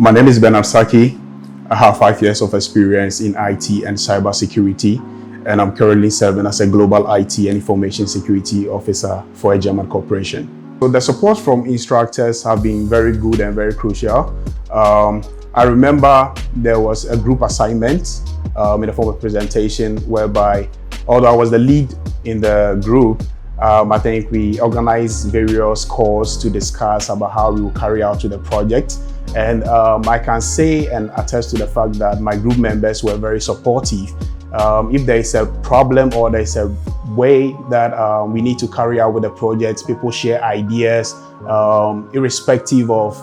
My name is Sackey. I have 5 years of experience in IT and cybersecurity, and I'm currently serving as a global IT and information security officer for a German corporation. So the support from instructors have been very good and very crucial. I remember there was a group assignment in the form of presentation whereby, although I was the lead in the group, I think we organized various calls to discuss about how we will carry out to the project. And I can say and attest to the fact that my group members were very supportive. If there is a problem or there is a way that we need to carry out with the project, people share ideas, irrespective of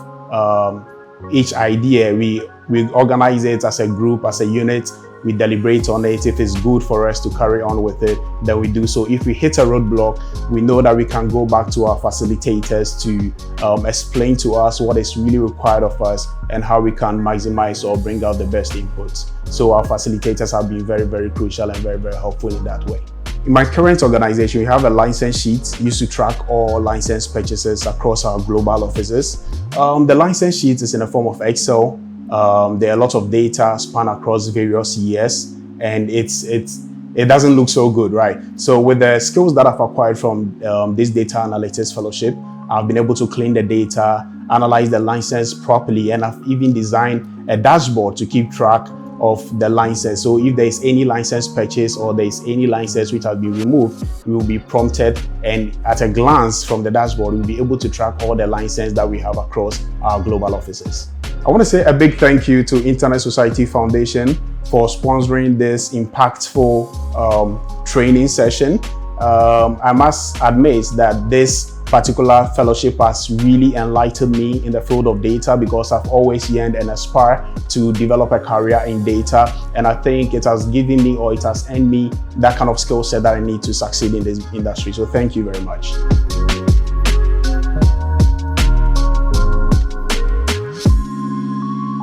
each idea. We organize it as a group, as a unit. We deliberate on it. If it's good for us to carry on with it, then we do so. If we hit a roadblock, we know that we can go back to our facilitators to explain to us what is really required of us and how we can maximize or bring out the best inputs. So our facilitators have been very, very crucial and very, very helpful in that way. In my current organization, we have a license sheet used to track all license purchases across our global offices. The license sheet is in the form of Excel. There are a lot of data span across various years, and it doesn't look so good, right? So with the skills that I've acquired from this data analytics fellowship, I've been able to clean the data, analyze the license properly, and I've even designed a dashboard to keep track of the license. So if there is any license purchase or there is any license which has been removed, we will be prompted, and at a glance from the dashboard, we'll be able to track all the licenses that we have across our global offices. I want to say a big thank you to Internet Society Foundation for sponsoring this impactful training session. I must admit that this particular fellowship has really enlightened me in the field of data, because I've always yearned and aspired to develop a career in data, and I think it has given me, or it has earned me, that kind of skill set that I need to succeed in this industry. So thank you very much.